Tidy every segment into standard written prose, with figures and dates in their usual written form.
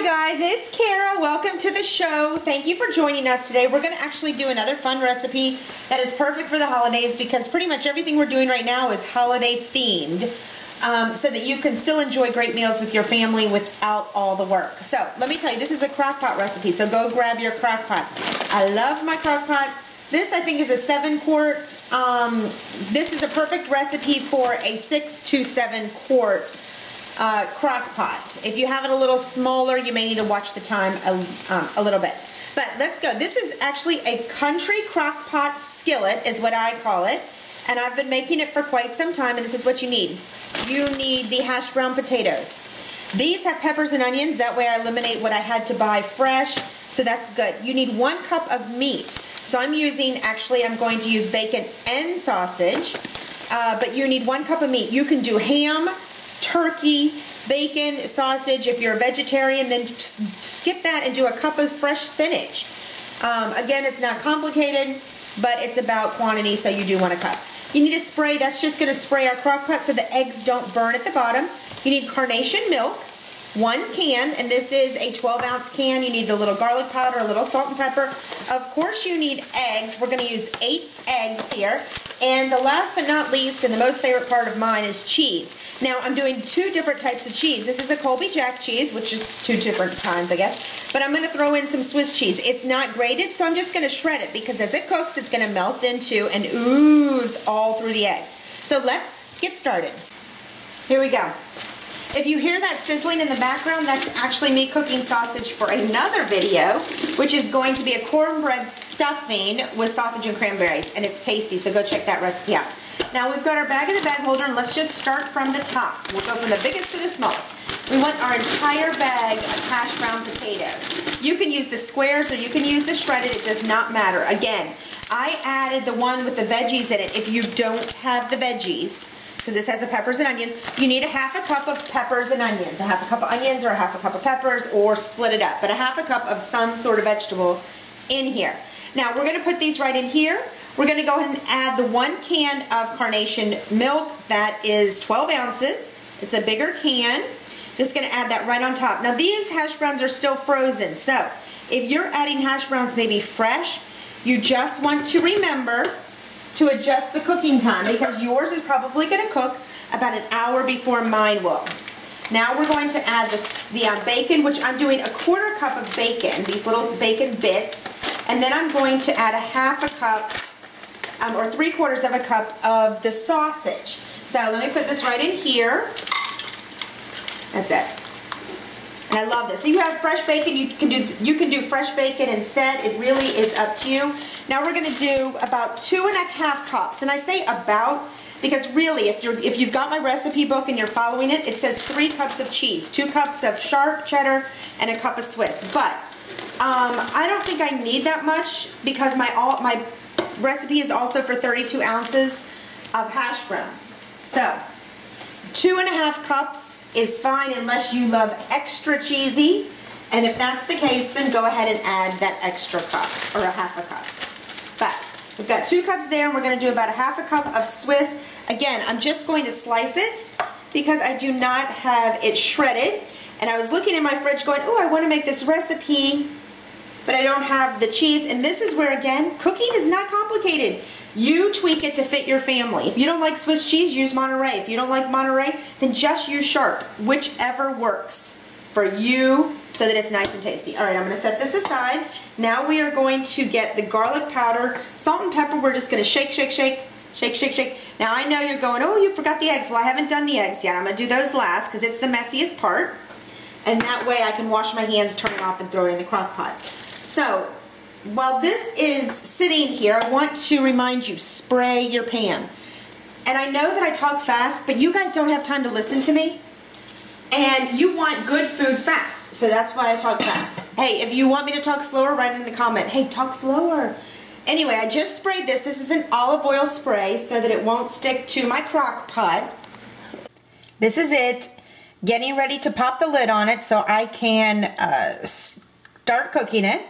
guys, it's Kara. Welcome to the show. Thank you for joining us today. We're going to actually do another fun recipe that is perfect for the holidays because pretty much everything we're doing right now is holiday themed, so that you can still enjoy great meals with your family without all the work. So let me tell you, this is a Crockpot recipe, so go grab your Crockpot. I love my Crockpot. This I think is a 7-quart. This is a perfect recipe for a 6 to 7 quart Crockpot. If you have it a little smaller, you may need to watch the time a little bit. But let's go. This is actually a country Crockpot skillet is what I call it. And I've been making it for quite some time, and this is what you need. You need the hashed brown potatoes. These have peppers and onions. That way I eliminate what I had to buy fresh. So that's good. You need 1 cup of meat. So I'm going to use bacon and sausage. But you need 1 cup of meat. You can do ham, turkey, bacon, sausage. If you're a vegetarian, then skip that and do a cup of fresh spinach. Again, it's not complicated, but it's about quantity, so you do want a cup. You need a spray. That's just going to spray our Crockpot so the eggs don't burn at the bottom. You need carnation milk, 1 can, and this is a 12-ounce can. You need a little garlic powder, a little salt and pepper. Of course, you need eggs. We're going to use 8 eggs here. And the last but not least, and the most favorite part of mine, is cheese. Now, I'm doing 2 different types of cheese. This is a Colby Jack cheese, which is 2 different kinds, I guess. But I'm going to throw in some Swiss cheese. It's not grated, so I'm just going to shred it, because as it cooks, it's going to melt into and ooze all through the eggs. So let's get started. Here we go. If you hear that sizzling in the background, that's actually me cooking sausage for another video, which is going to be a cornbread stuffing with sausage and cranberries, and it's tasty, so go check that recipe out. Now we've got our bag in the bag holder, and let's just start from the top. We'll go from the biggest to the smallest. We want our entire bag of hashed brown potatoes. You can use the squares or you can use the shredded, it does not matter. Again, I added the one with the veggies in it. If you don't have the veggies, because this has the peppers and onions, you need a 1/2 cup of peppers and onions. A 1/2 cup of onions or a 1/2 cup of peppers, or split it up. But a 1/2 cup of some sort of vegetable in here. Now we're going to put these right in here. We're going to go ahead and add the 1 can of carnation milk. That is 12 ounces. It's a bigger can. Just going to add that right on top. Now these hash browns are still frozen, so if you're adding hash browns maybe fresh, you just want to remember to adjust the cooking time, because yours is probably going to cook about an hour before mine will. Now we're going to add the bacon, which I'm doing a 1/4 cup of bacon, these little bacon bits, and then I'm going to add a 1/2 cup or 3/4 of a cup of the sausage. So let me put this right in here. That's it. And I love this. So you have fresh bacon, you can do fresh bacon instead. It really is up to you. Now we're going to do about 2½ cups. And I say about because really if you've got my recipe book and you're following it, it says 3 cups of cheese, 2 cups of sharp cheddar, and a cup of Swiss. But I don't think I need that much, because my recipe is also for 32 ounces of hash browns. So 2½ cups is fine unless you love extra cheesy, and if that's the case, then go ahead and add that extra cup or a 1/2 cup. But we've got 2 cups there, and we're going to do about a 1/2 cup of Swiss. Again, I'm just going to slice it because I do not have it shredded, and I was looking in my fridge going, oh, I want to make this recipe, but I don't have the cheese. And this is where, again, cooking is not complicated. You tweak it to fit your family. If you don't like Swiss cheese, use Monterey. If you don't like Monterey, then just use sharp, whichever works for you so that it's nice and tasty. All right, I'm going to set this aside. Now we are going to get the garlic powder, salt and pepper. We're just going to shake, shake, shake, shake, shake, shake. Now I know you're going, oh, you forgot the eggs. Well, I haven't done the eggs yet. I'm going to do those last because it's the messiest part. And that way I can wash my hands, turn it off, and throw it in the crock pot. So while this is sitting here, I want to remind you, spray your pan. And I know that I talk fast, but you guys don't have time to listen to me. And you want good food fast, so that's why I talk fast. Hey, if you want me to talk slower, write it in the comment. Hey, talk slower. Anyway, I just sprayed this. This is an olive oil spray so that it won't stick to my crock pot. This is it. Getting ready to pop the lid on it so I can start cooking it.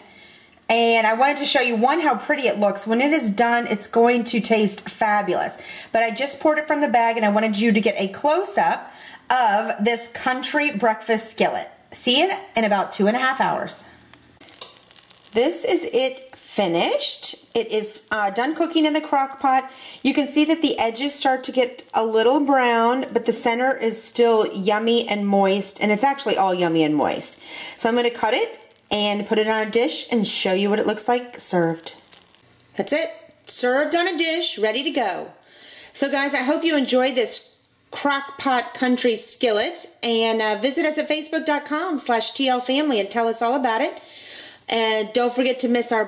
And I wanted to show you, one, how pretty it looks. When it is done, it's going to taste fabulous. But I just poured it from the bag, and I wanted you to get a close-up of this country breakfast skillet. see it in about 2.5 hours. This is it finished. It is done cooking in the crock pot. You can see that the edges start to get a little brown, but the center is still yummy and moist, and it's actually all yummy and moist. So I'm going to cut it and put it on a dish and show you what it looks like served. That's it. Served on a dish, ready to go. So guys, I hope you enjoyed this Crockpot Country skillet, and visit us at facebook.com/tlfamily and tell us all about it. And don't forget to don't miss our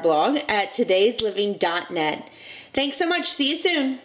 blog at todaysliving.net. Thanks so much. See you soon.